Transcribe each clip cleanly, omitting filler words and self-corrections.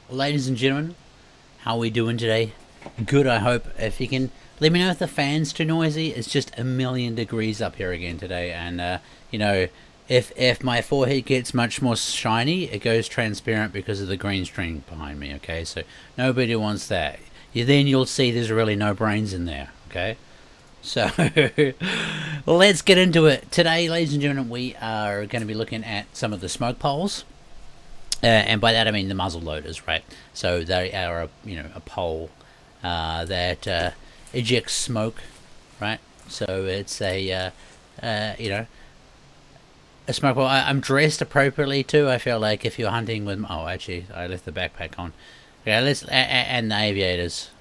Ladies and gentlemen, how are we doing today? Good, I hope. If you can let me know if the fan's too noisy. It's just a million degrees up here again today, and you know, if my forehead gets much more shiny, it goes transparent because of the green screen behind me. Okay, so nobody wants that. Then you'll see there's really no brains in there. Okay, so let's get into it today, ladies and gentlemen. We are going to be looking at some of the smoke poles. And by that I mean the muzzle loaders, right? So they are a pole that ejects smoke, right? So it's a a smoke pole. I'm dressed appropriately too. I feel like if you're hunting with actually I left the backpack on. Yeah, and the aviators.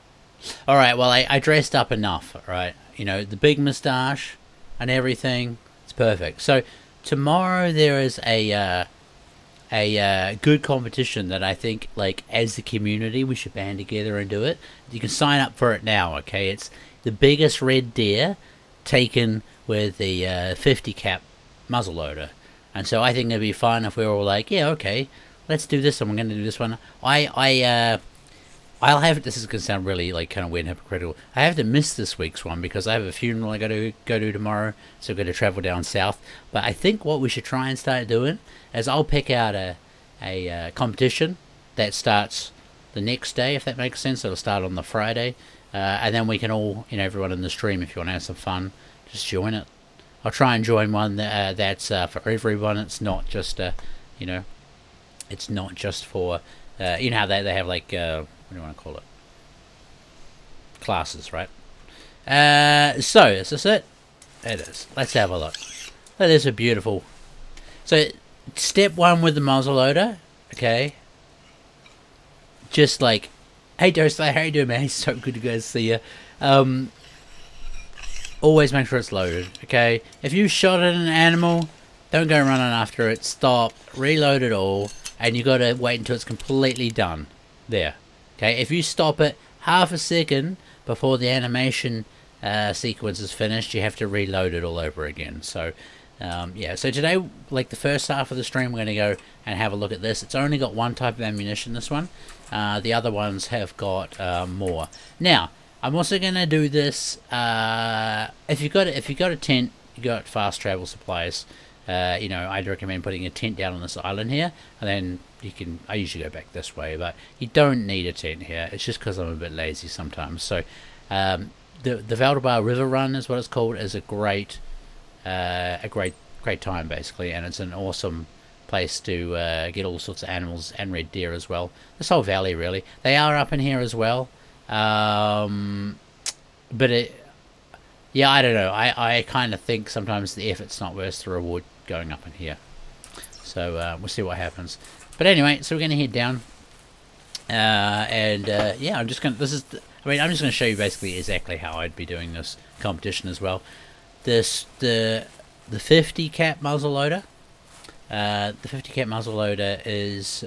All right, well I dressed up enough, right? You know, the big moustache and everything. It's perfect. So tomorrow there is a good competition that I think, like, as the community, we should band together and do it. You can sign up for it now, okay? It's the biggest red deer taken with the 50 cap muzzleloader. And so I think it'd be fun if we were all like, yeah, okay, let's do this, and we're going to do this one. I'll have, this is going to sound really, like, kind of weird and hypocritical. I have to miss this week's one because I have a funeral I got to go to tomorrow, so I've got to travel down south. But I think what we should try and start doing is I'll pick out a competition that starts the next day, if that makes sense. It'll start on the Friday, and then we can all, everyone in the stream, if you want to have some fun, just join it. I'll try and join one that's for everyone. It's not just, it's not just for, you know how they have, like, what do you want to call it? Classes, right? So, is this it? It is. Let's have a look. That is a beautiful. So, step one with the muzzleloader, okay? Just like, hey Dostay, how you doing, man? It's so good to guys see you. Always make sure it's loaded, okay? If you shot at an animal, don't go running after it. Stop, reload it all, and you got to wait until it's completely done. There. Okay, if you stop it half a second before the animation sequence is finished, you have to reload it all over again. So, yeah, so today, like the first half of the stream, we're going to go and have a look at this. It's only got one type of ammunition, this one. The other ones have got more. Now, I'm also going to do this, if you've got a tent, you got fast travel supplies, I'd recommend putting a tent down on this island here, and then I usually go back this way, but you don't need a tent here. It's just because I'm a bit lazy sometimes. So the Valdebar River Run is what it's called, is a great time basically, and it's an awesome place to get all sorts of animals and red deer as well. This whole valley really. They are up in here as well, but yeah, I don't know. I kind of think sometimes the effort's not worth the reward going up in here. So we'll see what happens. But anyway, so we're going to head down, yeah, I'm just going to, I'm just going to show you basically exactly how I'd be doing this competition as well. The 50 cap muzzleloader, is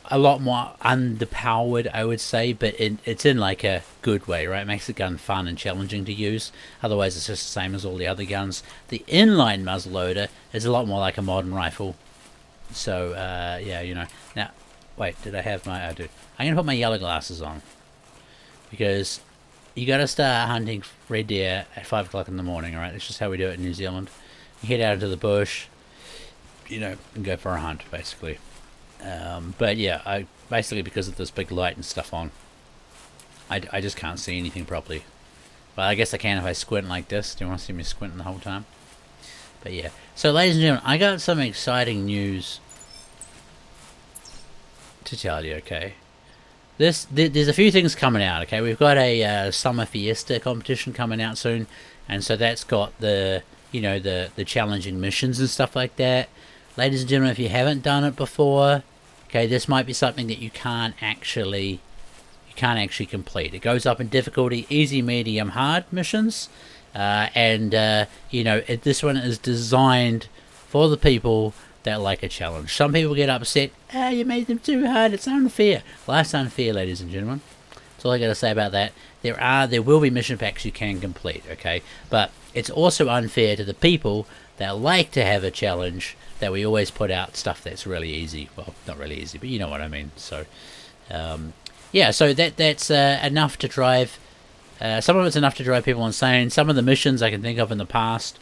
a lot more underpowered, I would say, but it's in like a good way, right? It makes the gun fun and challenging to use. Otherwise, it's just the same as all the other guns. The inline muzzleloader is a lot more like a modern rifle. So, yeah, Now, wait, did I have I do. I'm going to put my yellow glasses on. Because you got to start hunting red deer at 5 o'clock in the morning, alright? That's just how we do it in New Zealand. You head out into the bush, and go for a hunt, basically. But yeah, basically because of this big light and stuff on, I just can't see anything properly. But I guess I can if I squint like this. Do you want to see me squinting the whole time? But yeah. So ladies and gentlemen, I got some exciting news to tell you, okay? There's a few things coming out, okay? We've got a summer fiesta competition coming out soon, and so that's got the challenging missions and stuff like that. Ladies and gentlemen, if you haven't done it before, okay, this might be something that you can't actually complete. It goes up in difficulty: easy, medium, hard missions, this one is designed for the people that like a challenge. Some people get upset, you made them too hard, it's unfair. Life's unfair, ladies and gentlemen. That's all I gotta say about that. There will be mission packs you can complete, okay, but it's also unfair to the people that like to have a challenge, that we always put out stuff that's really easy. Well, not really easy, but you know what I mean. So, yeah, so that's enough to drive. Some of it's enough to drive people insane. Some of the missions I can think of in the past,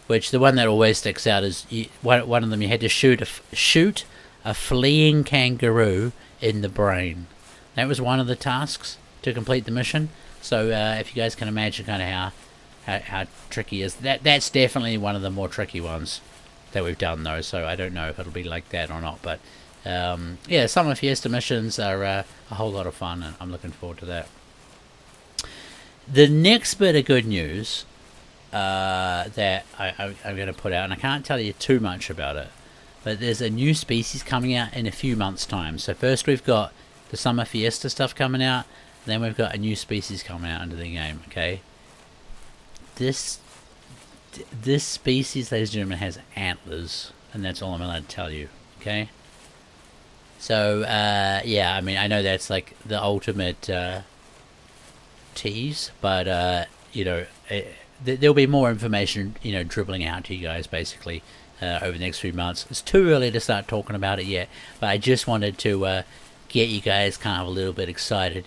which the one that always sticks out is one of them. You had to shoot a fleeing kangaroo in the brain. That was one of the tasks to complete the mission. So if you guys can imagine kind of how tricky is that's definitely one of the more tricky ones that we've done though. So I don't know if it'll be like that or not, but yeah, Summer Fiesta missions are a whole lot of fun, and I'm looking forward to that. The next bit of good news that I'm going to put out, and I can't tell you too much about it, but there's a new species coming out in a few months' time. So first we've got the Summer Fiesta stuff coming out, and then we've got a new species coming out into the game, okay? This species, ladies and gentlemen, has antlers, and that's all I'm allowed to tell you, okay? So, yeah, I mean, I know that's like the ultimate tease, but, you know, there'll be more information, you know, dribbling out to you guys, basically, over the next few months. It's too early to start talking about it yet, but I just wanted to get you guys kind of a little bit excited,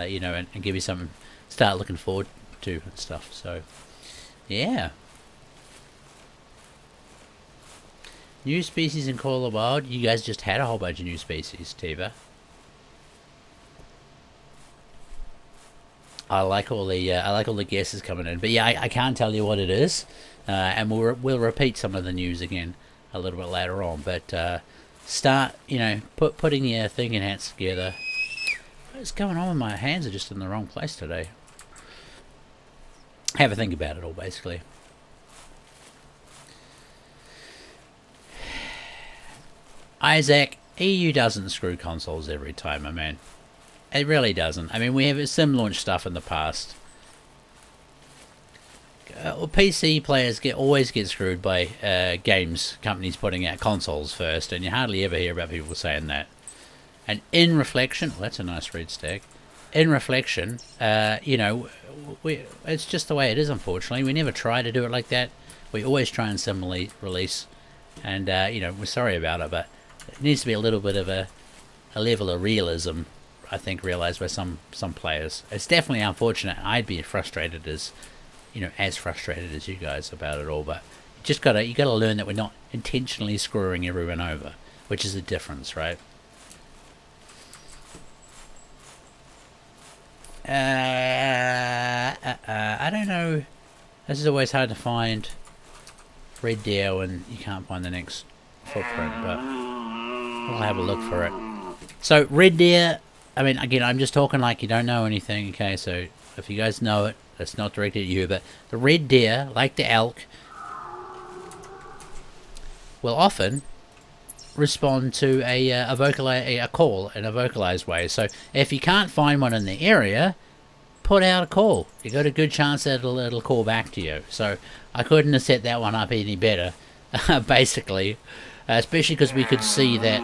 you know, and give you something to start looking forward to and stuff. So, yeah. New species in Call of the Wild. You guys just had a whole bunch of new species, Tiva. I like all the guesses coming in, but yeah, I can't tell you what it is, and we'll repeat some of the news again a little bit later on. But start, you know, putting your thinking hats together. What's going on with my hands? Are just in the wrong place today. Have a think about it all, basically. Isaac, EU doesn't screw consoles every time, my man. It really doesn't. I mean, we have sim launch stuff in the past. PC players always get screwed by games companies putting out consoles first, and you hardly ever hear about people saying that. And in reflection, well, that's a nice read stack. In reflection, you know, it's just the way it is, unfortunately. We never try to do it like that. We always try and similarly release, and you know, we're sorry about it, but it needs to be a little bit of a level of realism, I think, realized by some players. It's definitely unfortunate. I'd be frustrated as you guys about it all, but you gotta learn that we're not intentionally screwing everyone over, which is the difference, right? I don't know. This is always hard to find red deer when you can't find the next footprint, but we'll have a look for it. So red deer, I mean, again, I'm just talking like you don't know anything, okay? So if you guys know it, that's not directed at you, but the red deer, like the elk, will often respond to a call in a vocalized way. So if you can't find one in the area, put out a call. You got a good chance that it'll call back to you. So I couldn't have set that one up any better, basically, especially because we could see that.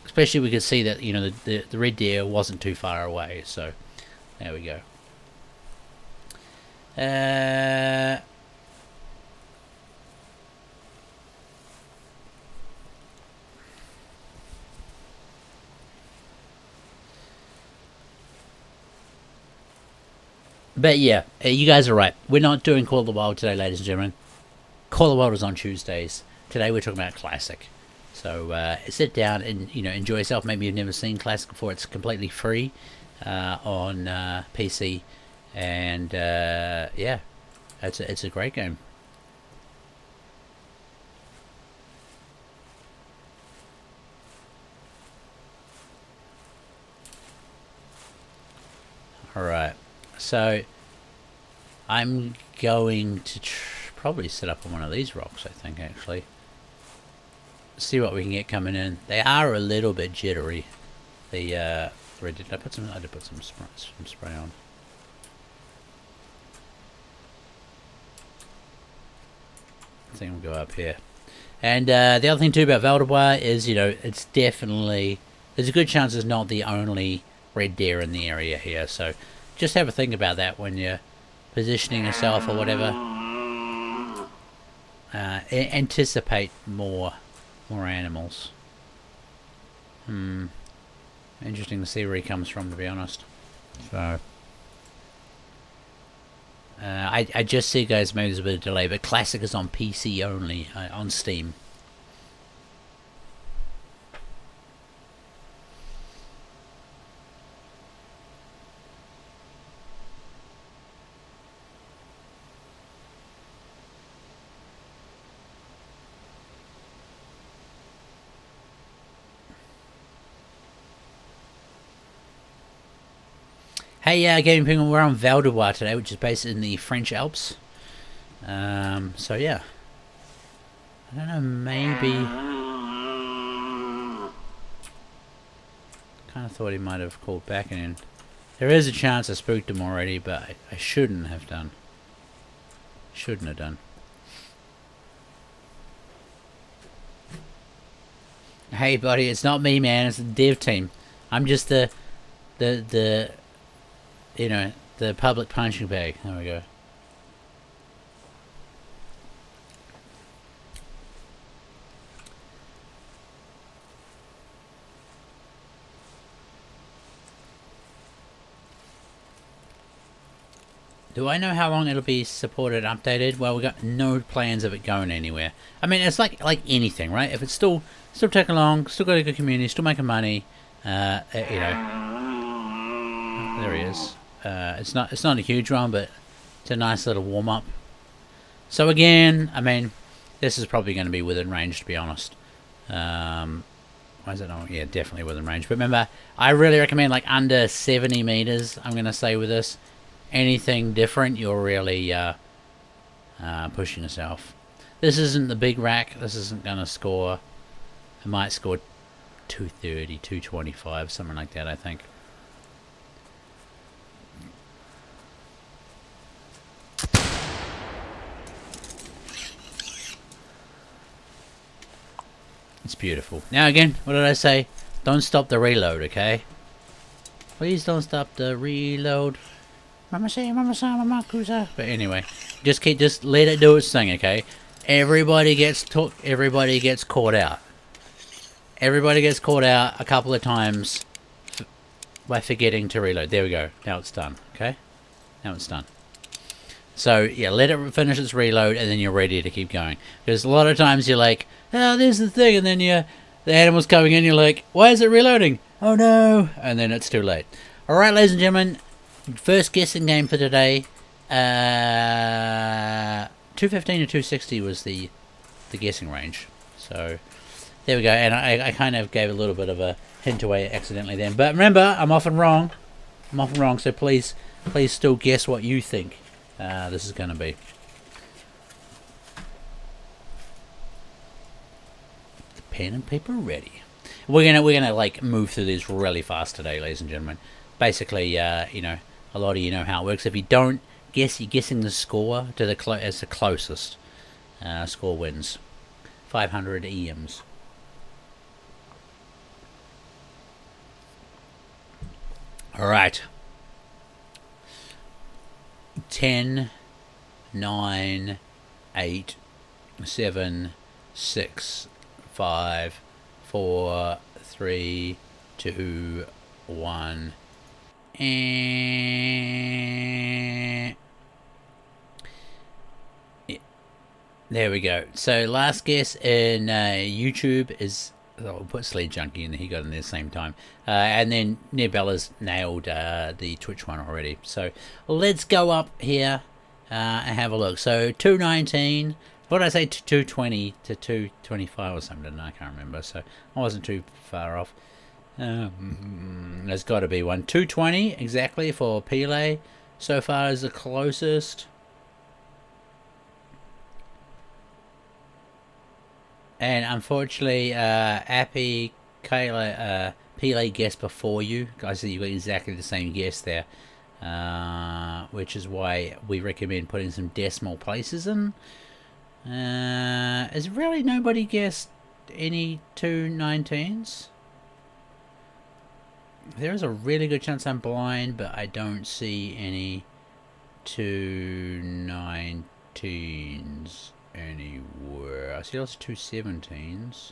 Especially we could see that, you know, the red deer wasn't too far away. So there we go. But yeah, you guys are right. We're not doing Call of the Wild today, ladies and gentlemen. Call of the Wild is on Tuesdays. Today we're talking about Classic. So sit down and, you know, enjoy yourself. Maybe you've never seen Classic before. It's completely free on PC, and yeah, it's a great game. All right. So I'm going to probably set up on one of these rocks, I think, actually. See what we can get coming in. They are a little bit jittery. The I did put some spray on. I think we'll go up here. And the other thing too about Valdebois is, you know, it's definitely, there's a good chance it's not the only red deer in the area here. So just have a think about that when you're positioning yourself or whatever. anticipate more animals. Interesting to see where he comes from, to be honest. So I just see, guys, maybe there's a bit of delay, but Classic is on PC only, on Steam. Hey, Gaming Penguin, we're on Val de Loire today, which is based in the French Alps. So yeah. I don't know, maybe... kind of thought he might have called back in. There is a chance I spooked him already, but I shouldn't have done. Shouldn't have done. Hey buddy, it's not me, man, it's the dev team. I'm just the you know, the public punching bag. There we go. Do I know how long it'll be supported and updated? Well, we got no plans of it going anywhere. I mean, it's like anything, right? If it's still taking long, still got a good community, still making money, you know. There he is. It's not a huge one, but it's a nice little warm up. So again, I mean, this is probably going to be within range, to be honest. Why is it not? Yeah, definitely within range. But remember, I really recommend like under 70 meters. I'm going to say with this. Anything different, you're really pushing yourself. This isn't the big rack. This isn't going to score. It might score 230, 225, something like that, I think. It's beautiful. Now again, what did I say? Don't stop the reload, okay? Please don't stop the reload. Mama say, mama cruiser. But anyway, just let it do its thing, okay? Everybody gets caught out. Everybody gets caught out a couple of times by forgetting to reload. There we go. Now it's done, okay? Now it's done. So yeah, let it finish its reload, and then you're ready to keep going. Because a lot of times you're like, oh, there's the thing, and then the animal's coming in. You're like, why is it reloading? Oh no! And then it's too late. All right, ladies and gentlemen. First guessing game for today. 215 to 260 was the guessing range. So there we go. And I kind of gave a little bit of a hint away accidentally then. But remember, I'm often wrong. So please still guess what you think this is going to be. The pen and paper ready. We're gonna like move through these really fast today, ladies and gentlemen. Basically, you know. A lot of you know how it works. If you don't guess, you're guessing the score to the as the closest. Score wins. 500 EMs. All right. 10, 9, 8, 7, 6, 5, 4, 3, 2, 1. And there we go. So last guess in YouTube is, we'll put Sled Junkie in there. He got in there at the same time. And then Nebella's nailed the Twitch one already. So let's go up here and have a look. So 219. What did I say? 220 to 225 or something? I can't remember. So I wasn't too far off. There's got to be one. 220 exactly for Pele so far is the closest. And unfortunately, Appy, Kayla, Pele guessed before you. I see you got exactly the same guess there, which is why we recommend putting some decimal places in. Is really nobody guessed any 219s? There is a really good chance I'm blind, but I don't see any 219s. anywhere. I see lots of 217s.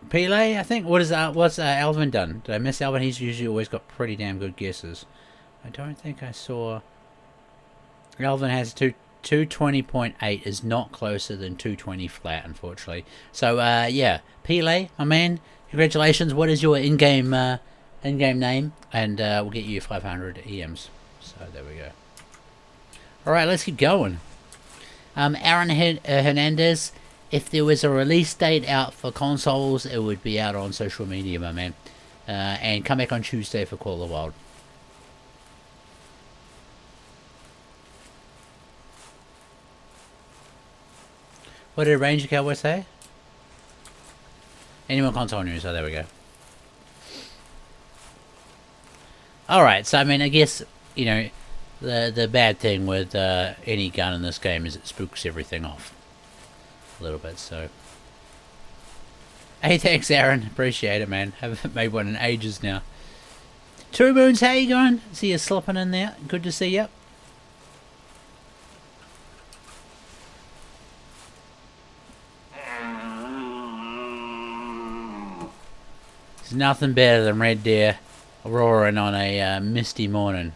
Pele, I think. What's Alvin done? Did I miss Alvin? He's usually always got pretty damn good guesses. I don't think I saw. Alvin has 220.8 is not closer than 220 flat, unfortunately. So yeah, Pele, my man, congratulations. What is your in-game name? And we'll get you 500 EMs. So there we go. All right, let's keep going. Aaron Hernandez. If there was a release date out for consoles, it would be out on social media, my man. And come back on Tuesday for Call of the Wild. What did Ranger Cowboy say? Any more console news? Oh, there we go. Alright, so I mean, I guess, you know, the bad thing with any gun in this game is it spooks everything off a little bit, so. Hey, thanks, Aaron. Appreciate it, man. Haven't made one in ages now. Two Moons, how you going? See you slipping in there. Good to see you. There's nothing better than red deer roaring on a misty morning.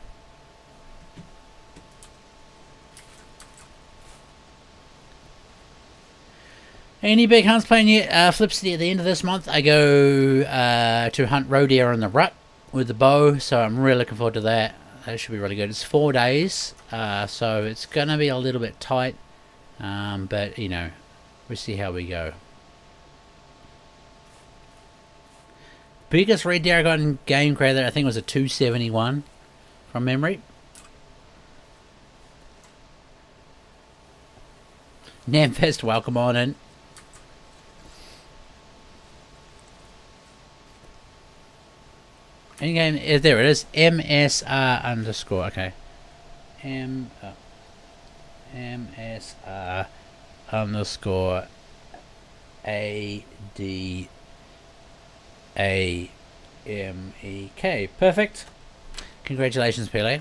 Any big hunts planned yet? Flip City at the end of this month. I go to hunt roe deer in the rut with the bow, so I'm really looking forward to that. That should be really good. It's 4 days, so it's going to be a little bit tight, but, you know, we'll see how we go. Biggest red deer I got in game creator, I think it was a 271 from memory. Namfest, welcome on in. In game, there it is. MSR underscore. Okay. MSR underscore ADAMEK. Perfect. Congratulations, Pele.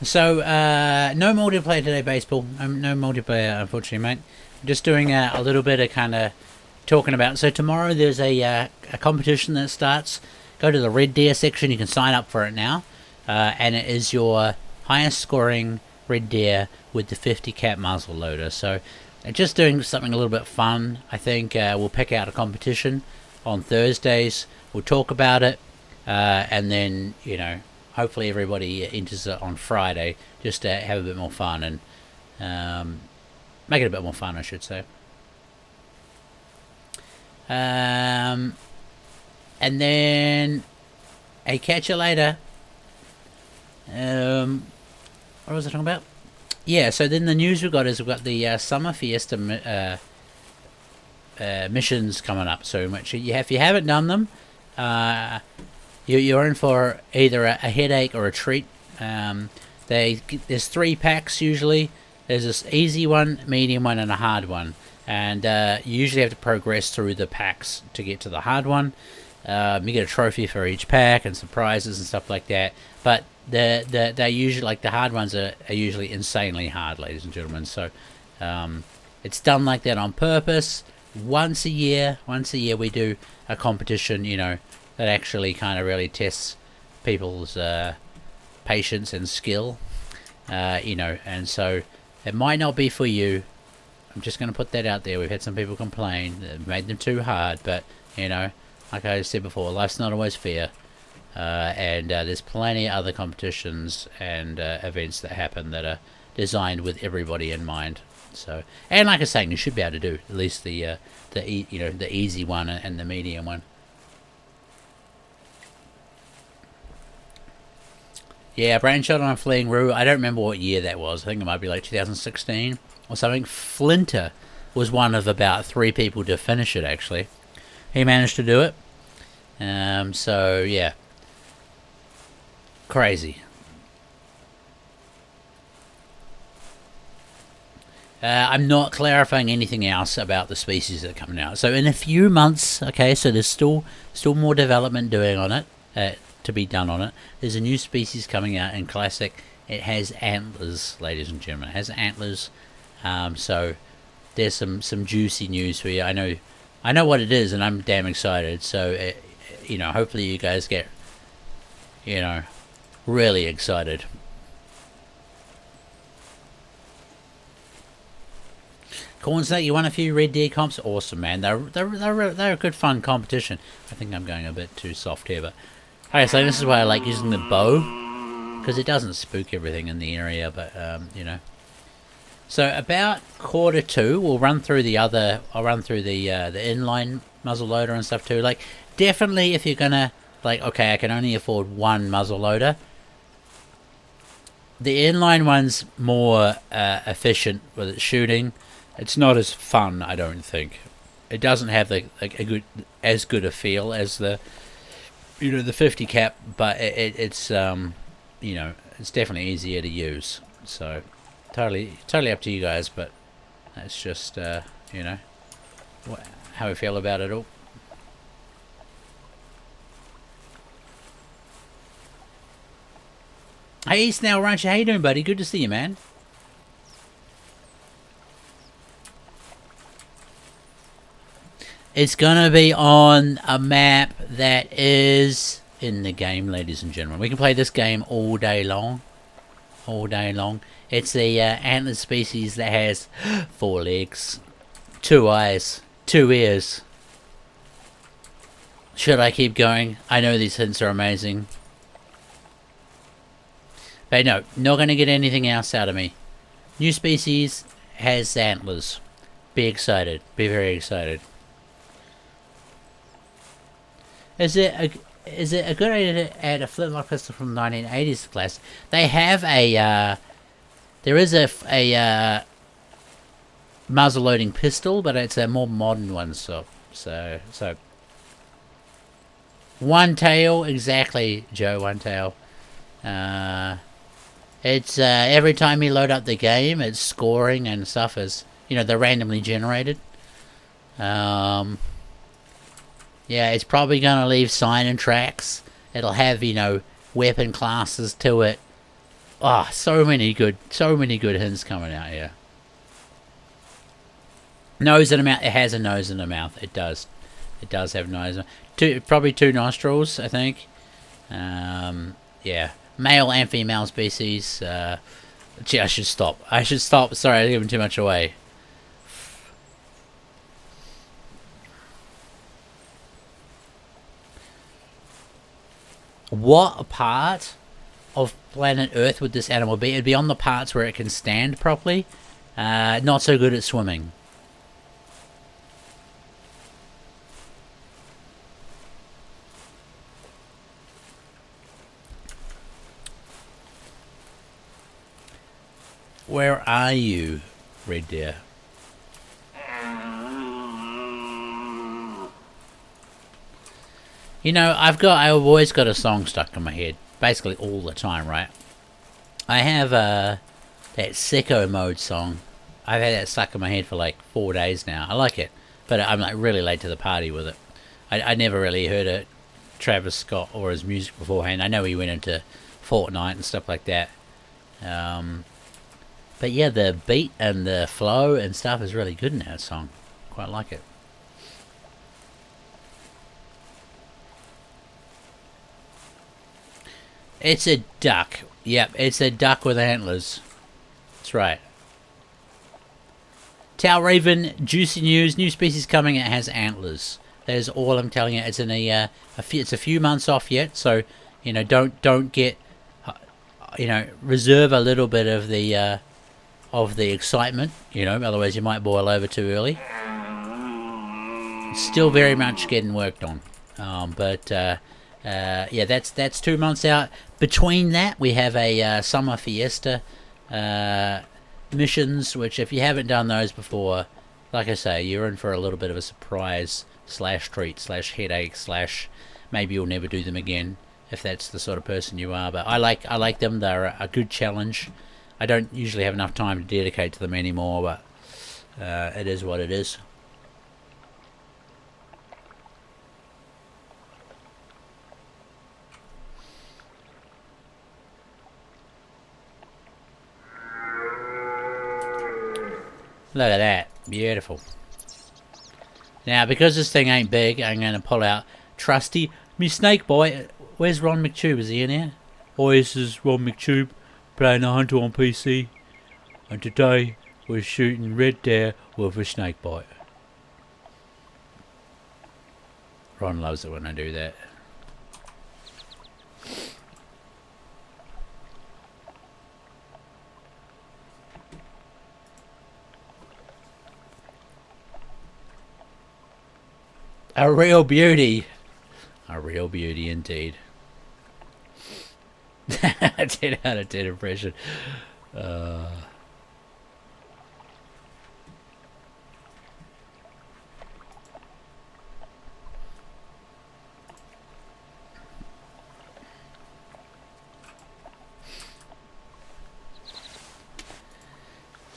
So, no multiplayer today, baseball. No multiplayer, unfortunately, mate. Just doing a little bit of kind of talking about. So tomorrow there's a competition that starts. Go to the red deer section. You can sign up for it now, and it is your highest scoring red deer with the 50 cap muzzle loader. So, just doing something a little bit fun. I think we'll pick out a competition on Thursdays. We'll talk about it, and then hopefully everybody enters it on Friday just to have a bit more fun and make it a bit more fun, I should say. And then catch you later. What was I talking about? Yeah, so then the news we've got the Summer Fiesta missions coming up soon, which if you haven't done them, you're in for either a headache or a treat. There's 3 packs usually. There's this easy one, medium one, and a hard one. And you usually have to progress through the packs to get to the hard one. You get a trophy for each pack and some prizes and stuff like that. But they're usually, like, the hard ones are usually insanely hard, ladies and gentlemen. So it's done like that on purpose. Once a year we do a competition, that actually kind of really tests people's patience and skill, and so it might not be for you. I'm just going to put that out there. We've had some people complain that it made them too hard, but, like I said before, life's not always fair, and there's plenty of other competitions and events that happen that are designed with everybody in mind. So, and like I was saying, you should be able to do at least the easy one and the medium one. Yeah, brain shot on a fleeing Roo. I don't remember what year that was. I think it might be like 2016 or something. Flinter was one of about 3 people to finish it, actually. He managed to do it. So, yeah. Crazy. I'm not clarifying anything else about the species that are coming out. So in a few months, okay, so there's still more development doing on it, to be done on it. There's a new species coming out in Classic. It has antlers, ladies and gentlemen. It has antlers. So there's some juicy news for you. I know what it is, and I'm damn excited. So hopefully you guys get really excited. Cornsnake, you won a few Red Deer comps. Awesome, man. They're a good fun competition. I think I'm going a bit too soft here, but okay. So this is why I like using the bow, because it doesn't spook everything in the area. But So about 1:45, we'll run through the other. I'll run through the inline muzzleloader and stuff too. Like, definitely, if you're gonna okay, I can only afford one muzzleloader. The inline one's more efficient with its shooting. It's not as fun, I don't think. It doesn't have as good a feel as the the 50 cap, but it's it's definitely easier to use. So totally up to you guys, but that's just how we feel about it all. Hey Snail Rancher, how you doing, buddy? Good to see you, man. It's gonna be on a map that is in the game, ladies and gentlemen. We can play this game all day long. All day long. It's the antlered species that has 4 legs, 2 eyes, 2 ears. Should I keep going? I know these hints are amazing. But no, not going to get anything else out of me. New species has antlers. Be excited. Be very excited. Is it a good idea to add a flintlock pistol from the 1980s class? They have a there is a muzzle-loading pistol, but it's a more modern one. So one tail, exactly, Joe. One tail. It's every time you load up the game, it's scoring and stuff is they're randomly generated. Yeah, it's probably going to leave sign and tracks. It'll have, weapon classes to it. Oh, so many good hints coming out here. Nose and a mouth. It has a nose and a mouth. It does. It does have nose. Probably 2 nostrils, I think. Yeah. Male and female species. Gee, I should stop. Sorry, I'm giving too much away. What part of planet Earth would this animal be? It'd be on the parts where it can stand properly. Not so good at swimming. Where are you, Red Deer? I've always got a song stuck in my head, basically all the time, right? I have that sicko mode song. I've had that stuck in my head for like 4 days now. I like it, but I'm like really late to the party with it. I never really heard it, Travis Scott or his music beforehand. I know he went into Fortnite and stuff like that. But yeah, the beat and the flow and stuff is really good in that song. Quite like it. It's a duck. Yep, it's a duck with antlers. That's right. Tau Raven, juicy news. New species coming. It has antlers. That is all I'm telling you. It's in it's a few months off yet, so don't get reserve a little bit of the excitement. Otherwise you might boil over too early. It's still very much getting worked on, yeah, that's 2 months out. Between that, we have a summer fiesta missions, which if you haven't done those before, like I say, you're in for a little bit of a surprise /treat/headache/ maybe you'll never do them again. if that's the sort of person you are. But I like them. They're a good challenge. I don't usually have enough time to dedicate to them anymore, but it is what it is. Look at that. Beautiful. Now, because this thing ain't big, I'm going to pull out Trusty, me snake boy. Where's Ron McTube? Is he in here? Oh, this is Ron McTube, playing the Hunter on PC. And today, we're shooting red deer with a snake bite. Ron loves it when I do that. A real beauty. A real beauty indeed. 10 out of 10 impression.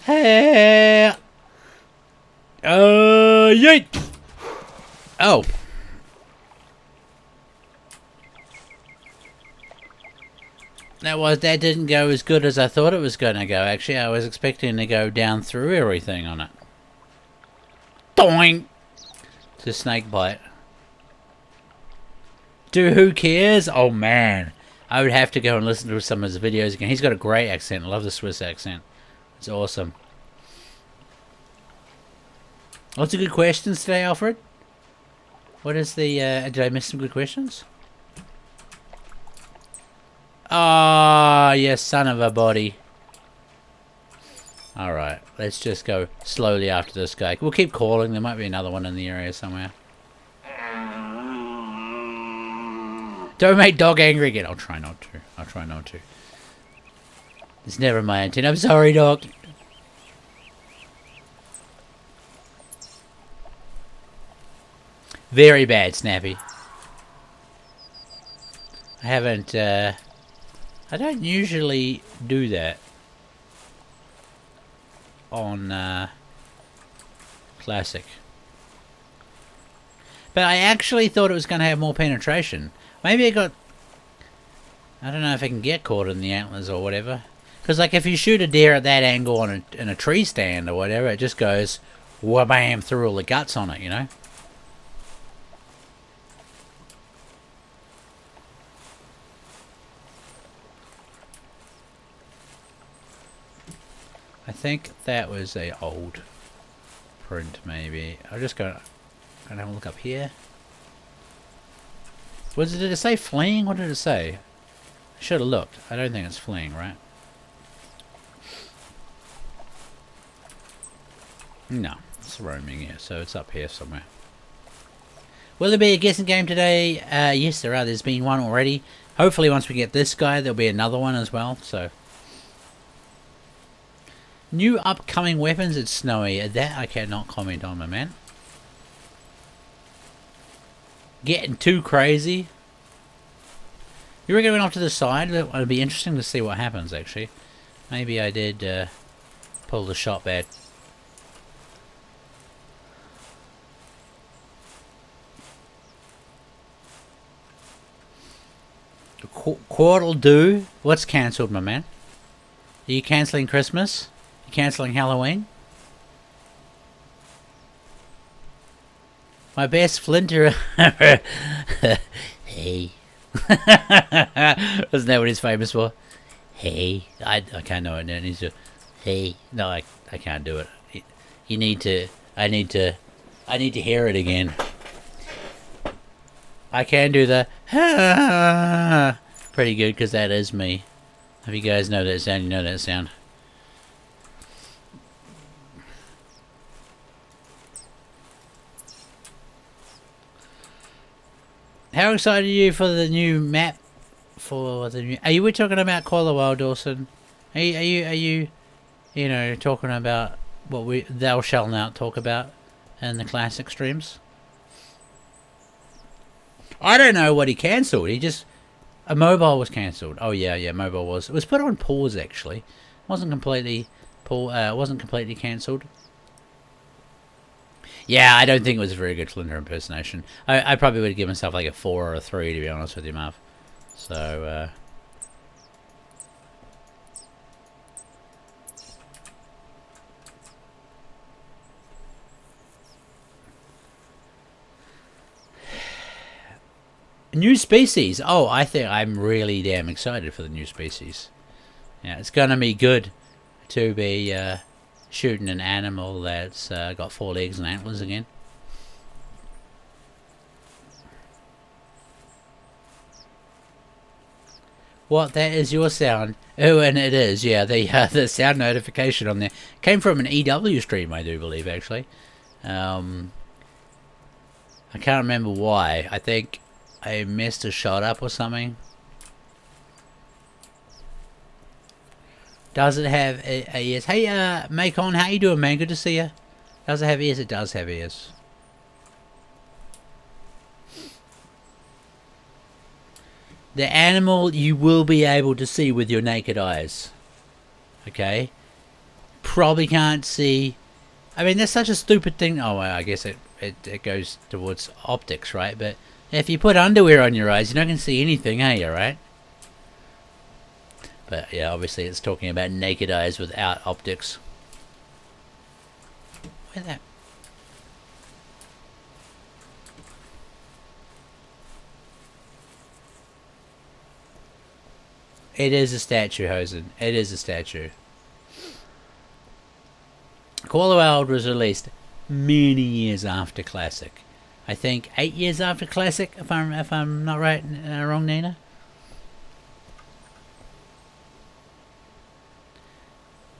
Hey. Yeet. Oh. That didn't go as good as I thought it was going to go. Actually, I was expecting to go down through everything on it. Doink! It's a snake bite. Dude, who cares? Oh man, I would have to go and listen to some of his videos again. He's got a great accent. I love the Swiss accent. It's awesome. Lots of good questions today, Alfred. What is the, did I miss some good questions? Ah, you son of a body. Alright, let's just go slowly after this guy. We'll keep calling. There might be another one in the area somewhere. Don't make dog angry again. I'll try not to. I'll try not to. It's never my intent. I'm sorry, dog. Very bad, Snappy. I haven't, I don't usually do that on, Classic. But I actually thought it was going to have more penetration. Maybe it got... I don't know if I can get caught in the antlers or whatever. Because, like, if you shoot a deer at that angle on in a tree stand or whatever, it just goes wha-bam through all the guts on it, you know? I think that was a old print, maybe. I'll just go and have a look up here. Did it say fleeing? What did it say? I should have looked. I don't think it's fleeing, right? No, it's roaming here, so it's up here somewhere. Will there be a guessing game today? Yes, there are. There's been one already. Hopefully, once we get this guy, there'll be another one as well. So, new upcoming weapons. It's snowy. That I cannot comment on, my man. Getting too crazy. You reckon I went off to the side? It'd be interesting to see what happens, actually. Maybe I did pull the shot bad. Quart'll do. What's cancelled, my man? Are you cancelling Christmas? You cancelling Halloween? My best flinter. Hey. Wasn't that what he's famous for? Hey. I can't know it now. He's just, hey. No, I can't do it. You need to. I need to hear it again. I can do the pretty good because that is me. If you guys know that sound, you know that sound. How excited are you for the new map? For the new? Are you talking about Call of Wild, Dawson? Are you know, talking about what thou shalt not talk about in the classic streams? I don't know what he cancelled. He just, A mobile was cancelled. Oh yeah, yeah, mobile was. It was put on pause actually. Wasn't completely wasn't completely cancelled. Yeah, I don't think it was a very good Flinder impersonation. I probably would give myself like a 4 or a 3 to be honest with you, Marv. So new species. Oh, I think I'm really damn excited for the new species. Yeah, it's gonna be good to be shooting an animal that's got 4 legs and antlers again. What? That is your sound? Oh, and it is. Yeah, the sound notification on there came from an EW stream, I do believe, actually. I can't remember why. I think I messed a shot up or something. Does it have ears? Hey, Macon, how you doing, man? Good to see you. Does it have ears? It does have ears. The animal you will be able to see with your naked eyes. Okay? Probably can't see. I mean, that's such a stupid thing. Oh, well, I guess it goes towards optics, right? But if you put underwear on your eyes, you're not going to see anything, are you, right? But yeah, obviously it's talking about naked eyes without optics. Where that? It is a statue, Hosen. It is a statue. Call of Wild was released many years after Classic. I think 8 years after Classic, if I'm not right, wrong, Nina.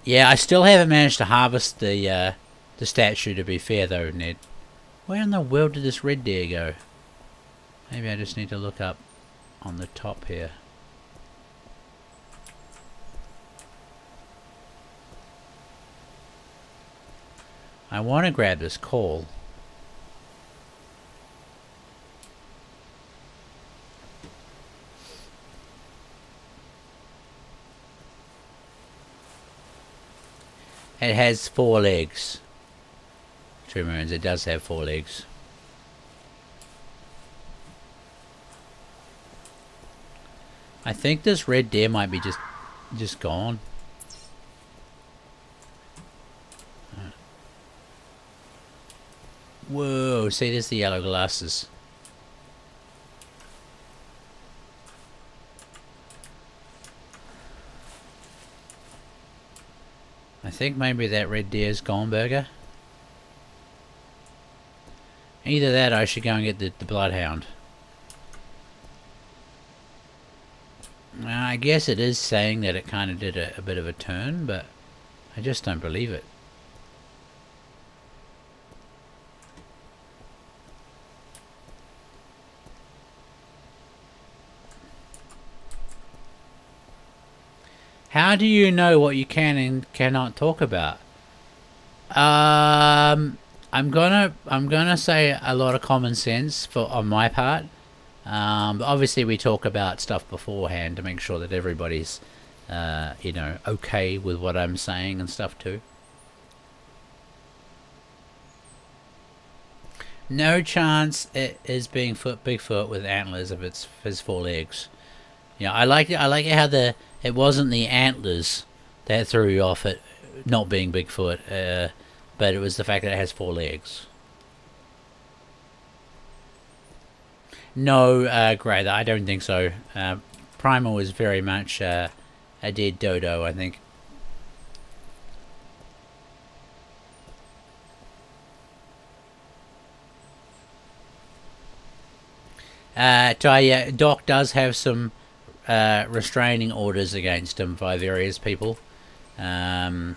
Yeah, I still haven't managed to harvest the statue, to be fair though, Ned. Where in the world did this red deer go? Maybe I just need to look up on the top here. I want to grab this call. It has 4 legs. True Moons, it does have 4 legs. I think this red deer might be just gone. Whoa, see, there's the yellow glasses. I think maybe that red deer's gone, Burger. Either that or I should go and get the bloodhound. I guess it is saying that it kind of did a bit of a turn, but I just don't believe it. How do you know what you can and cannot talk about? I'm gonna say a lot of common sense on my part. But obviously we talk about stuff beforehand to make sure that everybody's, you know, okay with what I'm saying and stuff too. No chance it is being Bigfoot with antlers if it's his 4 legs. Yeah, I like it how it wasn't the antlers that threw you off it not being Bigfoot, but it was the fact that it has 4 legs. No, Grey, I don't think so. Primal is very much a dead dodo, I think. Doc does have some restraining orders against him by various people. Yay,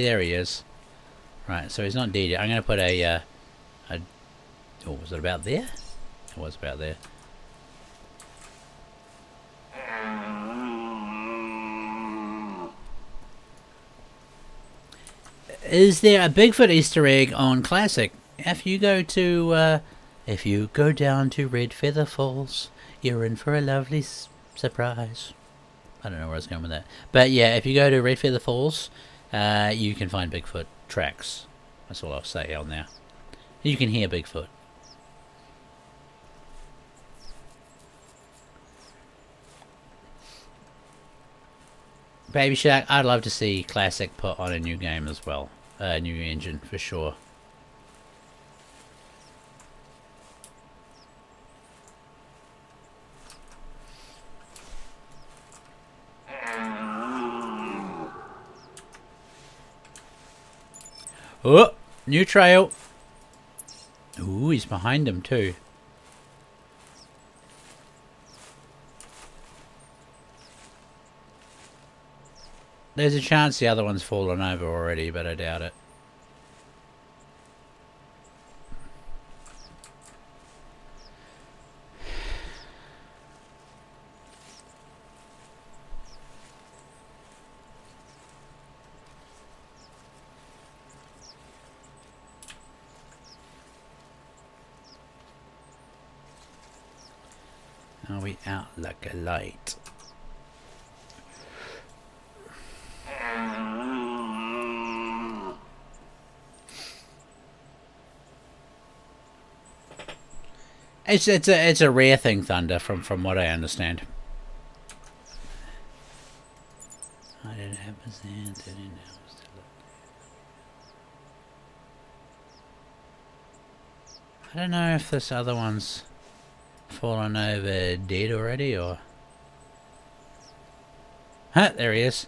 there he is. Right, so he's not dead yet. I'm going to put oh, was it about there? It was about there. Is there a Bigfoot Easter egg on Classic? If you go to If you go down to Red Feather Falls, you're in for a lovely surprise. I don't know where I was going with that. But yeah, if you go to Red Feather Falls, you can find Bigfoot tracks. That's all I'll say on there. You can hear Bigfoot. Baby Shark, I'd love to see Classic put on a new game as well. A new engine, for sure. Oh, new trail. Ooh, he's behind him too. There's a chance the other one's fallen over already, but I doubt it. Are we out like a light? It's a rare thing, Thunder, from what I understand. I didn't have I don't know if this other one's fallen over dead already, or... Huh, there he is.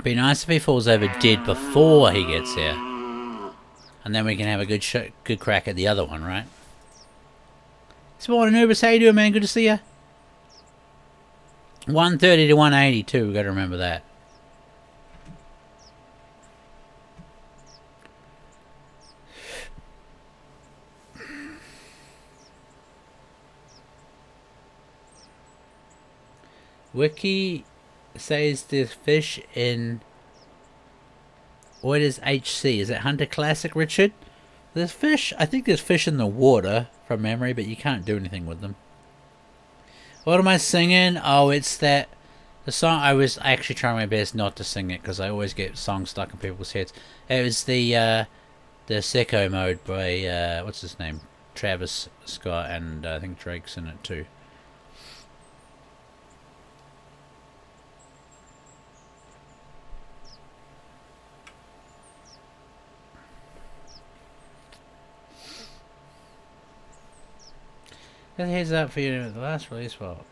Be nice if he falls over dead before he gets here. And then we can have a good crack at the other one, right? Morning, Ubers. How you doing, man? Good to see you. 130 to 182. We've got to remember that. Wiki says there's fish in... What is HC? Is it Hunter Classic, Richard? There's fish. I think there's fish in the water from memory, but you can't do anything with them. What am I singing? Oh, it's that... The song, I was actually trying my best not to sing it because I always get songs stuck in people's heads. It was the Sicko Mode by, what's his name? Travis Scott, and I think Drake's in it too. Just a heads up for you, the last release, well...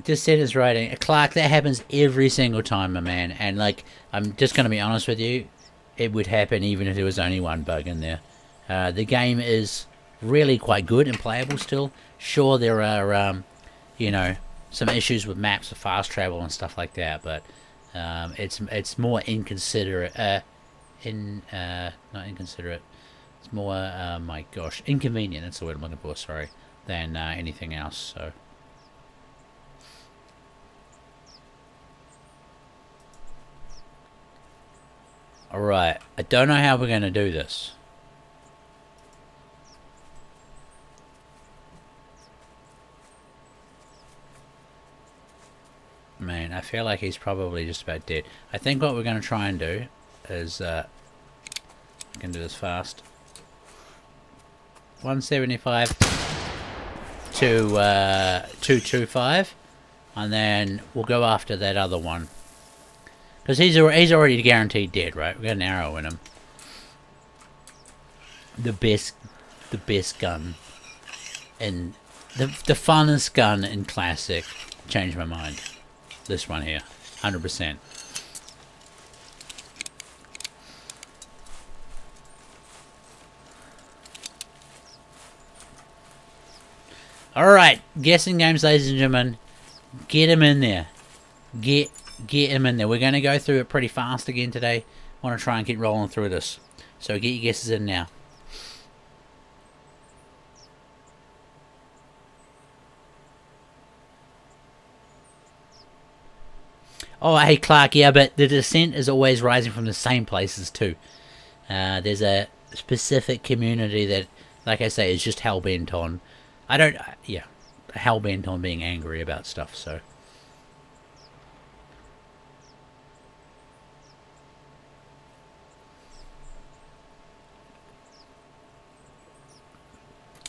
Just said his writing. Clark, that happens every single time, my man. And, like, I'm just going to be honest with you. It would happen even if there was only one bug in there. The game is really quite good and playable still. Sure, there are, you know, some issues with maps of fast travel and stuff like that. But it's more inconsiderate. Not inconsiderate. It's more, my gosh, inconvenient. That's the word I'm looking for, sorry. Than anything else, so... Alright, I don't know how we're going to do this. Man, I feel like he's probably just about dead. I think what we're going to try and do is... I can do this fast. 175 to 225. And then we'll go after that other one. Because he's already guaranteed dead, right? We've got an arrow in him. The best gun. And the funnest gun in Classic. Changed my mind. This one here. 100%. Alright. Guessing games, ladies and gentlemen. Get him in there. Get him in there. We're going to go through it pretty fast again today. I want to try and get rolling through this. So get your guesses in now. Oh, hey, Clark, yeah, but the descent is always rising from the same places, too. There's a specific community that, like I say, is just hell-bent on... hell-bent on being angry about stuff, so...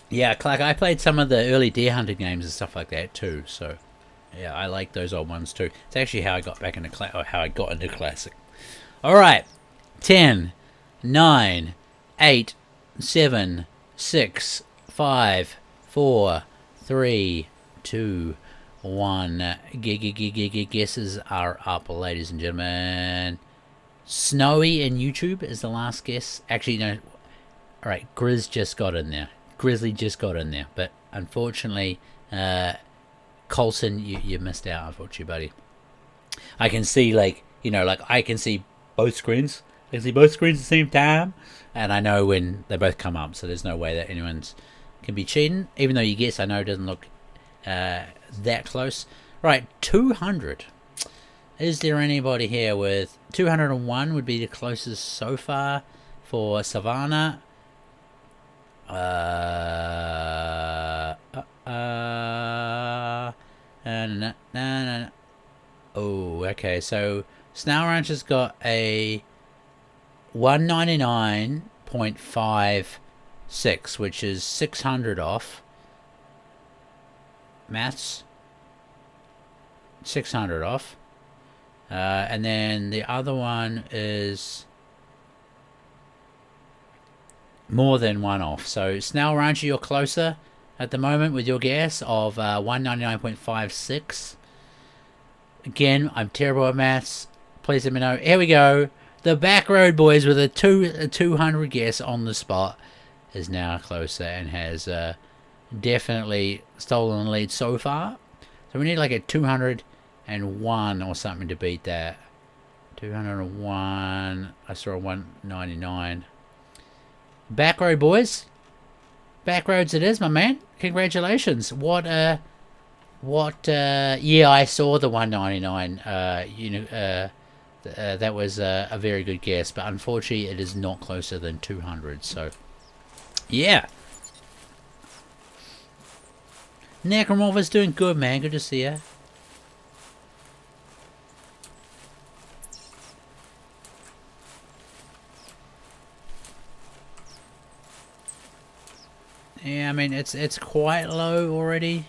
Yeah, Clark, I played some of the early Deer Hunter games and stuff like that, too, so... Yeah, I like those old ones, too. It's actually how I got back into how I got into Classic. Alright. 10, 9, 8, 7, 6, 5, 4, 3, 2, 1. Guesses are up, ladies and gentlemen. Snowy in YouTube is the last guess. Actually, no. Alright, Grizz just got in there. Grizzly just got in there. But unfortunately, Colson, you missed out, unfortunately, buddy. I can see, I can see both screens. I can see both screens at the same time. And I know when they both come up, so there's no way that anyone's can be cheating. Even though you guess, I know it doesn't look that close. Right, 200. Is there anybody here with 201 would be the closest so far for Savannah? Oh, okay. So Snail Ranch has got a 199.56, which is 600 off. Maths. 600 off. And then the other one is more than one off. So Snail Rancher, you're closer at the moment with your guess of 199.56. Again, I'm terrible at maths. Please let me know. Here we go. The Backroad Boys with a 200 guess on the spot is now closer and has definitely stolen the lead so far. So we need like a 201 or something to beat that. 201. I saw a 199. Backroad Boys. Backroads it is, my man. Congratulations. Yeah, I saw the 199. That was a very good guess, but unfortunately it is not closer than 200. So, yeah. Necromorph's doing good, man. Good to see you. Yeah, I mean, it's quite low already.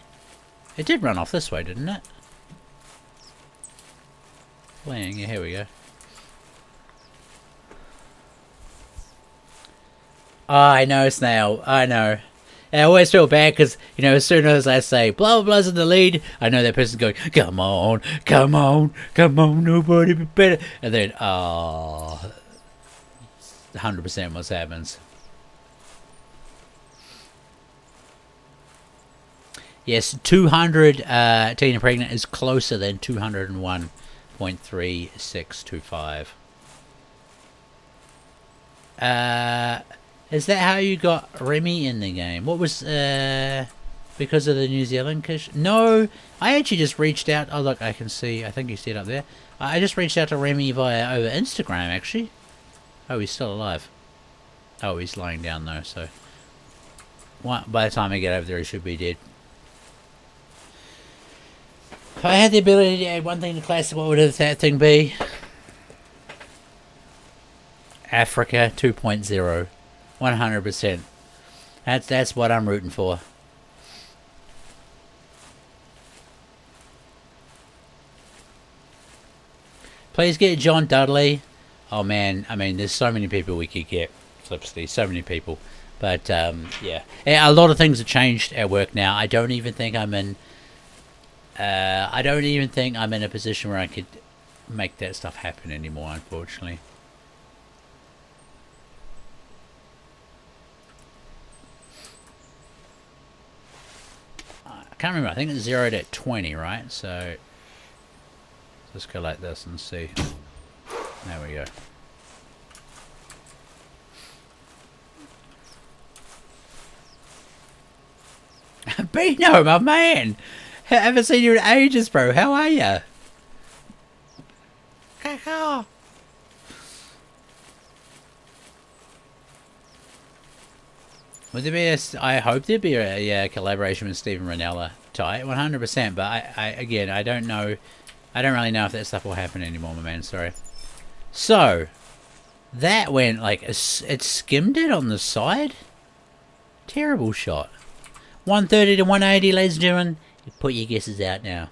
It did run off this way, didn't it? Playing, yeah, here we go. Oh, I know, Snail. I know. And I always feel bad because, as soon as I say, blah, blah, blah's in the lead, I know that person's going, come on, come on, come on, nobody be better. And then, 100% what happens. Yes, 200 Teen Pregnant is closer than 201.3625. Is that how you got Remy in the game? What was, because of the New Zealand kish? No, I actually just reached out. Oh, look, I can see. I think you see it up there. I just reached out to Remy over Instagram, actually. Oh, he's still alive. Oh, he's lying down, though, so... by the time I get over there, he should be dead. If I had the ability to add one thing to Classic, what would that thing be? Africa 2.0. 100%. That's what I'm rooting for. Please get John Dudley. Oh man, I mean, there's so many people we could get. Flipsy, so many people. But yeah, a lot of things have changed at work now. I don't even think I'm in a position where I could make that stuff happen anymore, unfortunately. I can't remember. I think it's zeroed at 20, right? So let's go like this and see. There we go. Bino, my man! I haven't seen you in ages, bro. How are ya? Would there be I hope there'd be a collaboration with Steven Ranella tie 100%, but again, I don't know. I don't really know if that stuff will happen anymore, my man. Sorry. So that went like it skimmed it on the side. Terrible shot. 130 to 180, ladies and gentlemen. You put your guesses out now.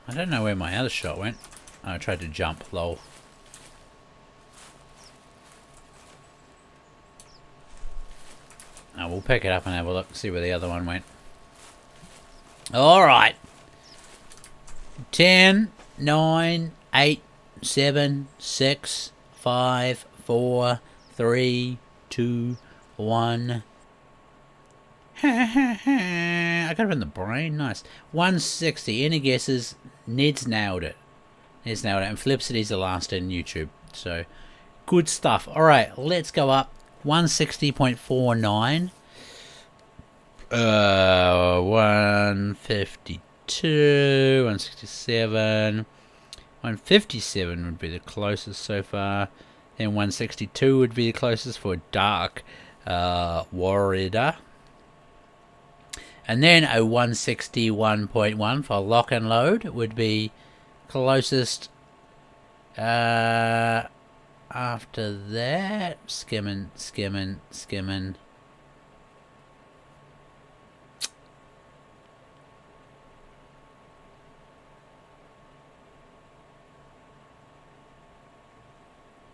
I don't know where my other shot went. Oh, I tried to jump, lol. Oh, we'll pick it up and have a look, see where the other one went. Alright. 10, 9, 8, 7, 6, 5, 4, 3, 2, 1. I got it in the brain. Nice. 160. Any guesses? Ned's nailed it. Ned's nailed it. And Flipcity's the last in YouTube. So, good stuff. Alright, let's go up. 160.49. 152. 167. 157 would be the closest so far. Then 162 would be the closest for Dark Warrior. And then a 161.1 for Lock and Load would be closest. After that, skimming.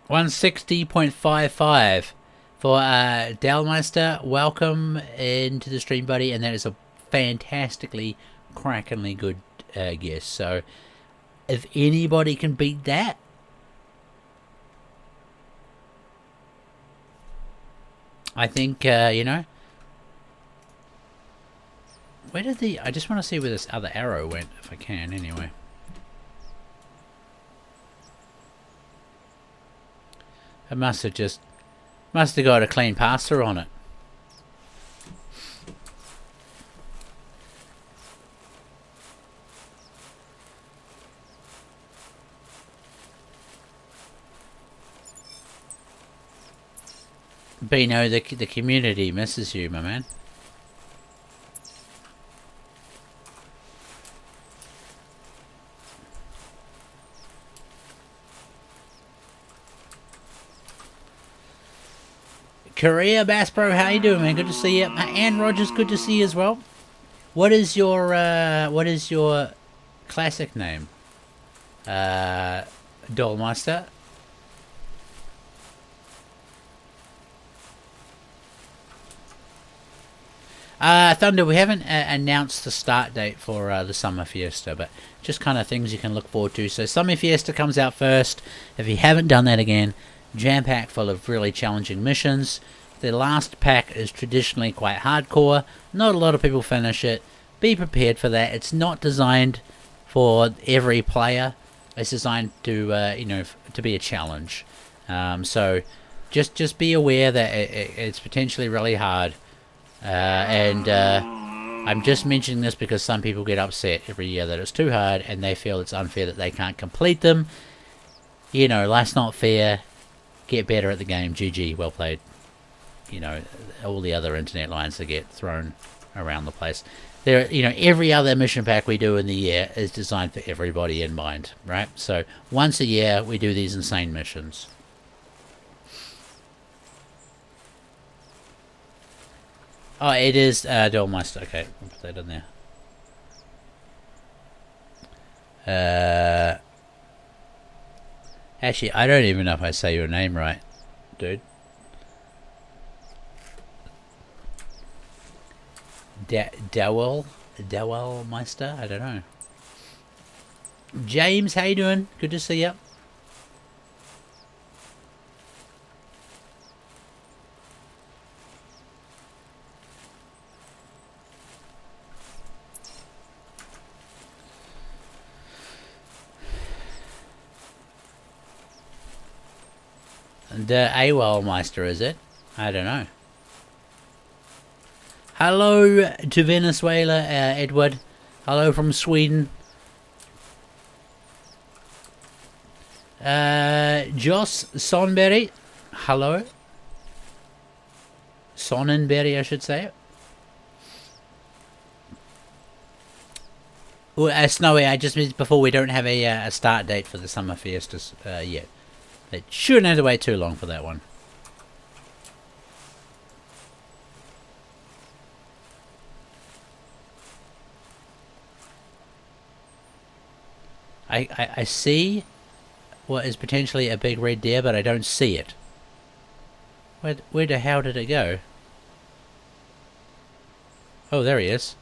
160.55 for Dalmeister. Welcome into the stream, buddy, and that is a fantastically, crackingly good guess. So, if anybody can beat that, I think, you know, where did I just want to see where this other arrow went, if I can, anyway. It must have got a clean pass-through on it. Bino, the community misses you, my man. Korea Bass Pro, how you doing, man? Good to see you. And Rogers, good to see you as well. What is your classic name? Dollmeister. Thunder, we haven't announced the start date for the Summer Fiesta, but just kind of things you can look forward to. So Summer Fiesta comes out first. If you haven't done that again, jam-pack full of really challenging missions. The last pack is traditionally quite hardcore. Not a lot of people finish it. Be prepared for that. It's not designed for every player. It's designed to, you know, to be a challenge. So just be aware that it's potentially really hard. I'm just mentioning this because some people get upset every year that it's too hard and they feel it's unfair that they can't complete them. You know, life's not fair. Get better at the game. GG, well played. You know, all the other internet lines that get thrown around the place. There, you know, every other mission pack we do in the year is designed for everybody in mind, right? So once a year we do these insane missions. Oh, it is Dollmeister. Okay, I'll put that in there. Actually, I don't even know if I say your name right, dude. Dowellmeister? I don't know. James, how you doing? Good to see you. The AWOL Meister, is it? I don't know. Hello to Venezuela, Edward. Hello from Sweden. Joss Sonberry. Hello. Sonnenberry, I should say. Well, Snowy, I just missed before, we don't have a start date for the summer fiestas yet. It shouldn't have to wait too long for that one. I see what is potentially a big red deer, but I don't see it. Where the hell did it go? Oh, there he is.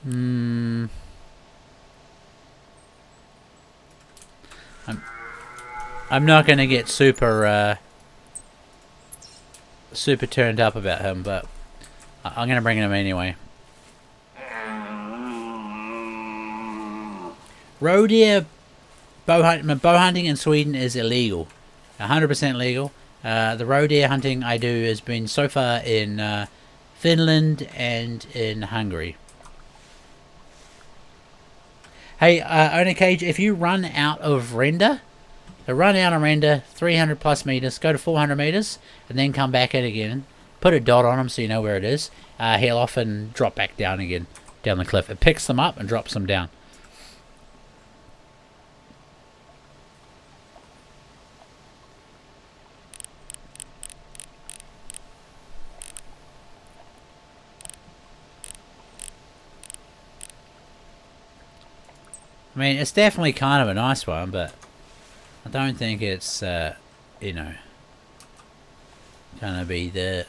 I'm not gonna get super super turned up about him, but I'm gonna bring him anyway. Roe deer bow hunting in Sweden is illegal, 100% legal. The roe deer hunting I do has been so far in Finland and in Hungary. Hey, Owner Cage, if you run out of render, 300 plus meters, go to 400 meters, and then come back in again. Put a dot on him so you know where it is. He'll often drop back down again, down the cliff. It picks them up and drops them down. I mean, it's definitely kind of a nice one, but I don't think it's, you know, gonna be the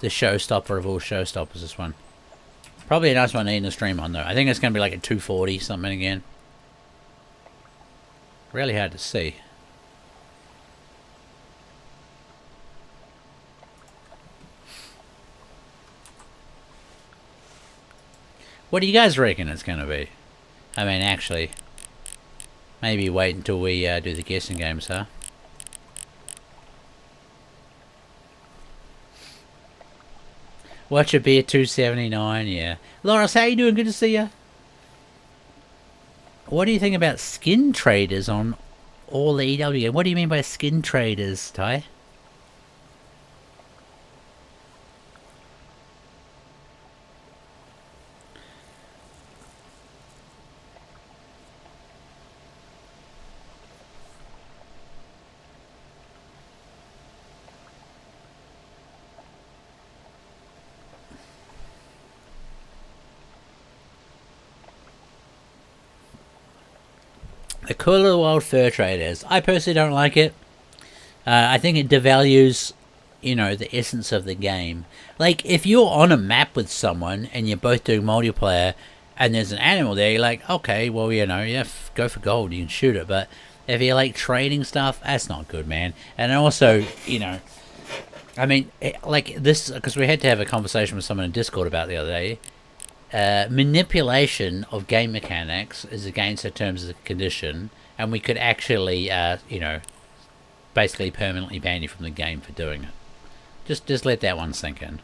showstopper of all showstoppers, this one. Probably a nice one to eat in the stream on, though. I think it's gonna be like a 240 something again. Really hard to see. What do you guys reckon it's going to be? I mean, actually, maybe wait until we do the guessing games, huh? Watch it be at 279, yeah. Loris, how you doing? Good to see you. What do you think about skin traders on all the EW game? What do you mean by skin traders, Ty? The Call of the Wild fur traders. I personally don't like it. I think it devalues, you know, the essence of the game. Like, if you're on a map with someone and you're both doing multiplayer and there's an animal there, you're like, okay, well, you know, yeah, go for gold, you can shoot it. But if you're, like, trading stuff, that's not good, man. And also, you know, I mean, like, this, because we had to have a conversation with someone in Discord about the other day. Manipulation of game mechanics is against the terms of the condition, and we could actually, you know, basically permanently ban you from the game for doing it. Just let that one sink in.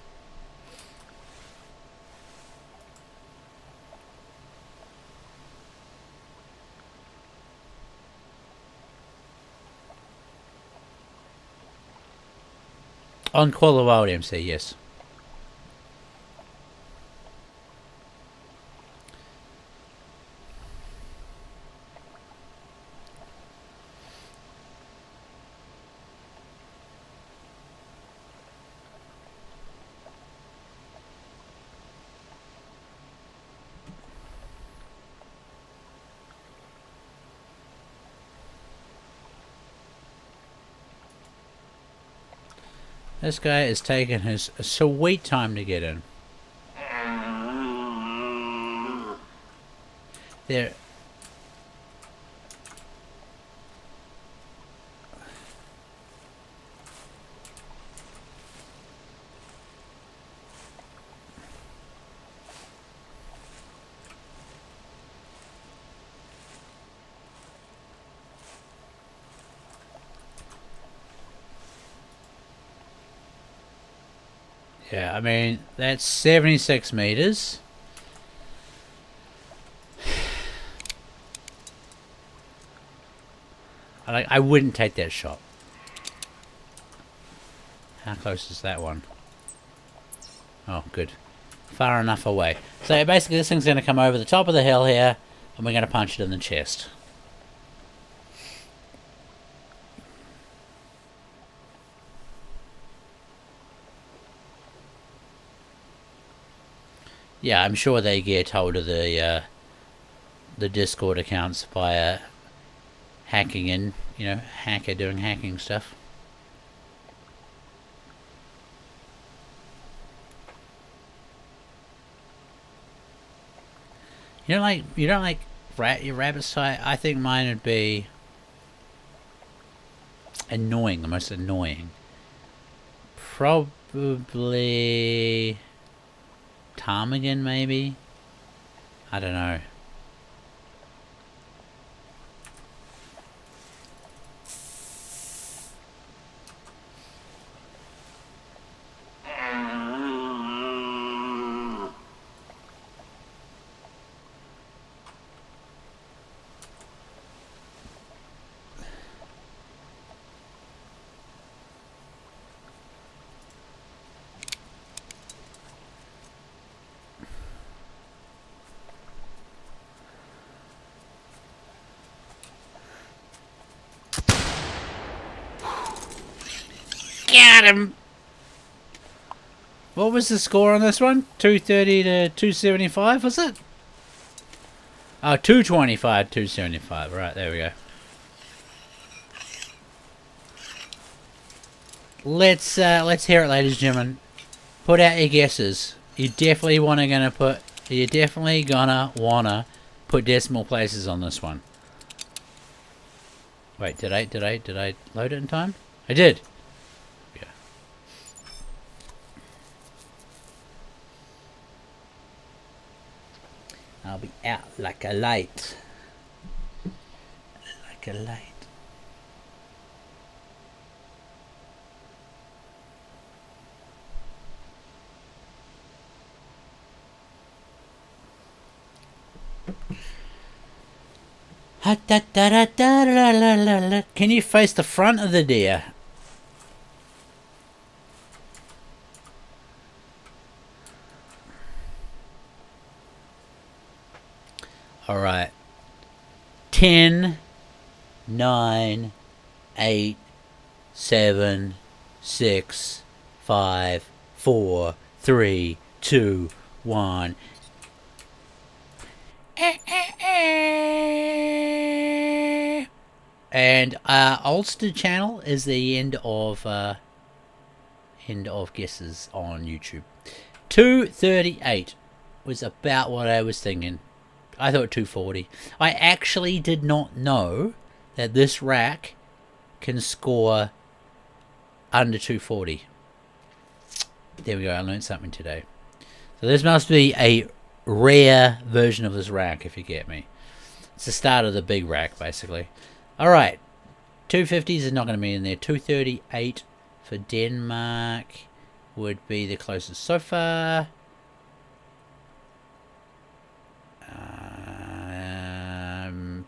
On Call of the Wild MC, yes. This guy is taking his sweet time to get in. There. Yeah, I mean, that's 76 meters. I wouldn't take that shot. How close is that one? Oh, good. Far enough away. So basically this thing's going to come over the top of the hill here, and we're going to punch it in the chest. Yeah, I'm sure they get hold of the Discord accounts via hacking in, you know, hacker doing hacking stuff. You don't like your rabbit sight? I think mine would be annoying, the most annoying. Probably ptarmigan, maybe. I don't know. Got him! What was the score on this one? 230 to 275, was it? Oh, 225, 275. Right, there we go. Let's hear it, ladies and gentlemen. Put out your guesses. You definitely wanna put decimal places on this one. Wait, did I load it in time? I did. Yeah. I'll be out like a light. Like a light. Can you face the front of the deer? Alright. 10, 9, 8, 7, 6, 5, 4, 3, 2, 1. And Ulster channel is the end of guesses on YouTube. 238 was about what I was thinking. I thought 240. I actually did not know that this rack can score under 240. There we go, I learned something today. So this must be a rare version of this rack, if you get me. It's the start of the big rack, basically. Alright, 250s is not going to be in there. 238 for Denmark would be the closest so far.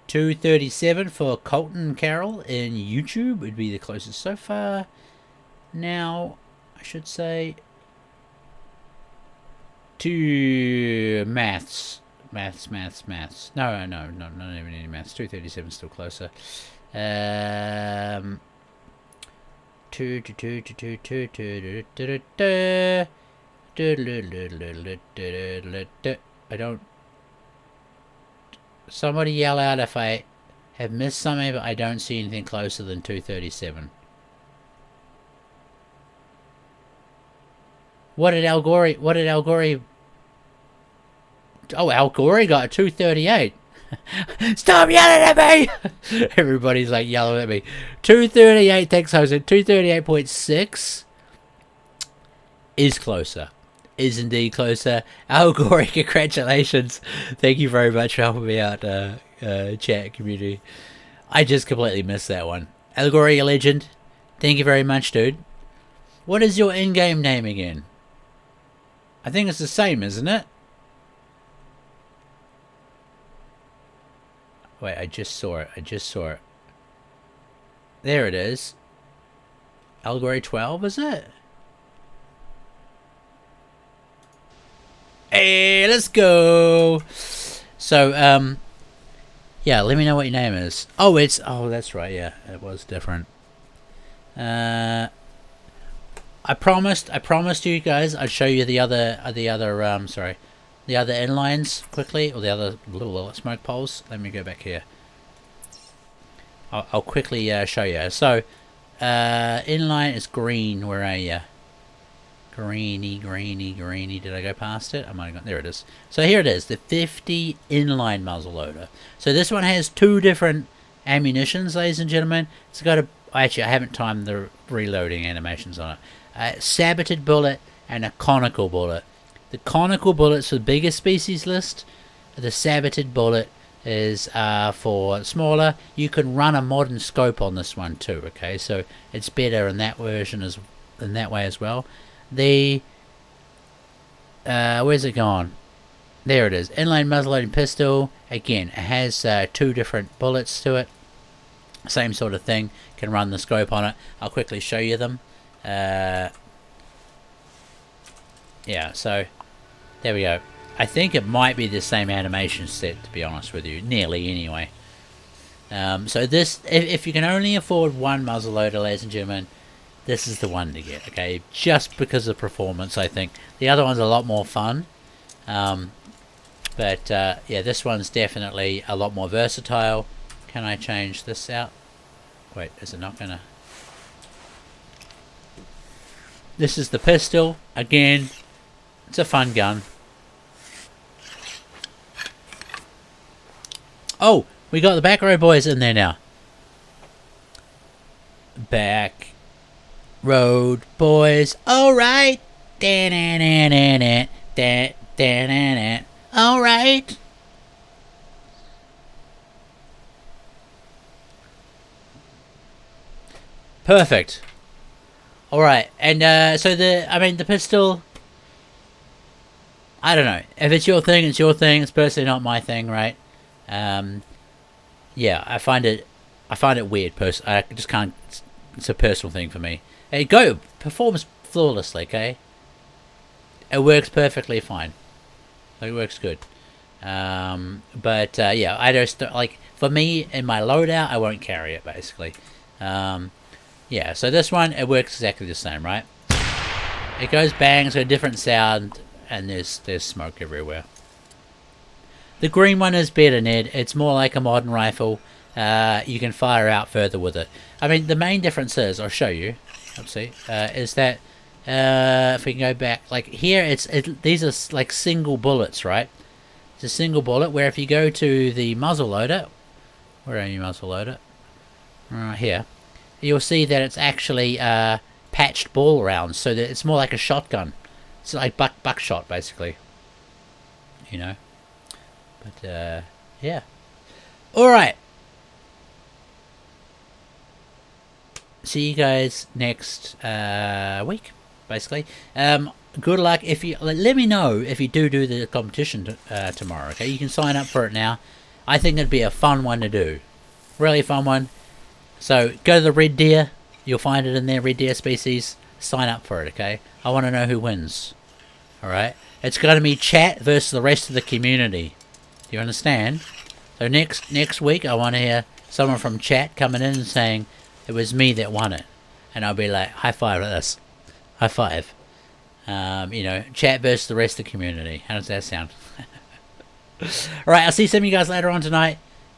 237 for Colton Carroll in YouTube would be the closest so far. Now, I should say, to maths. No, not even any maths. 237 is still closer. I don't. Somebody yell out if I have missed something, but I don't see anything closer than 237. What did Al Gore? Oh, Al Gore got a 238. Stop yelling at me! Everybody's like yelling at me. 238, thanks, Jose. 238.6 is closer. Is indeed closer. Al Gore, congratulations. Thank you very much for helping me out, chat community. I just completely missed that one. Al Gore, a legend. Thank you very much, dude. What is your in-game name again? I think it's the same, isn't it? Wait, I just saw it. I just saw it. There it is. Algorithm 12, is it? Hey, let's go. So, yeah, let me know what your name is. Oh, that's right. Yeah, it was different. I promised you guys I'd show you the other inlines quickly, or the other little smoke poles. Let me go back here. I'll quickly show you. So, inline is green. Where are you? Greeny. Did I go past it? I might have gone. There it is. So here it is, the 50 inline muzzleloader. So this one has two different ammunitions, ladies and gentlemen. It's got a. Actually, I haven't timed the reloading animations on it. A saboted bullet and a conical bullet. The conical bullet's for the bigger species list. The saboted bullet is for smaller. You can run a modern scope on this one too. Okay, so it's better in that version in that way as well. The where's it gone? There it is. Inline muzzleloading pistol. Again, it has two different bullets to it. Same sort of thing. Can run the scope on it. I'll quickly show you them. Yeah, so there we go. I think it might be the same animation set, to be honest with you. Nearly, anyway. So this, if you can only afford one muzzleloader, ladies and gentlemen, this is the one to get, okay? Just because of performance, I think. The other one's a lot more fun. But, yeah, this one's definitely a lot more versatile. Can I change this out? Wait, is it not gonna... This is the pistol. Again, it's a fun gun. Oh, we got the back row boys in there now. Back road boys, alright. Alright. Perfect. Alright, and so the pistol, I don't know. If it's your thing, it's your thing. It's personally not my thing, right? Yeah, I find it weird. I just can't. It's a personal thing for me. It performs flawlessly. Okay, it works perfectly fine. It works good. But yeah, I just like, for me in my loadout, I won't carry it basically. Yeah, so this one, it works exactly the same, right? It goes bang, it's got a different sound, and there's smoke everywhere. The green one is better, Ned. It's more like a modern rifle. You can fire out further with it. I mean, the main difference is, I'll show you. Let's see. Is that if we can go back, like here, these are like single bullets, right? It's a single bullet. Where if you go to the muzzle loader, where are you, muzzle loader? Right here. You'll see that it's actually patched ball rounds, so that it's more like a shotgun. It's like buckshot, basically. You know. But yeah. All right. See you guys next week, basically. Good luck. If you let me know if you do the competition tomorrow. Okay, you can sign up for it now. I think it'd be a fun one to do. Really fun one. So go to the red deer. You'll find it in there, red deer species. Sign up for it. Okay. I want to know who wins. All right. It's going to be chat versus the rest of the community. Do you understand? So next week, I want to hear someone from chat coming in and saying it was me that won it, and I'll be like, high five at this, high five. You know, chat versus the rest of the community. How does that sound? All right, I'll see some of you guys later on tonight.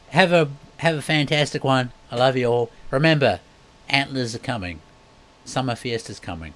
Have a fantastic one. I love you all. Remember, antlers are coming. Summer Fiesta's coming.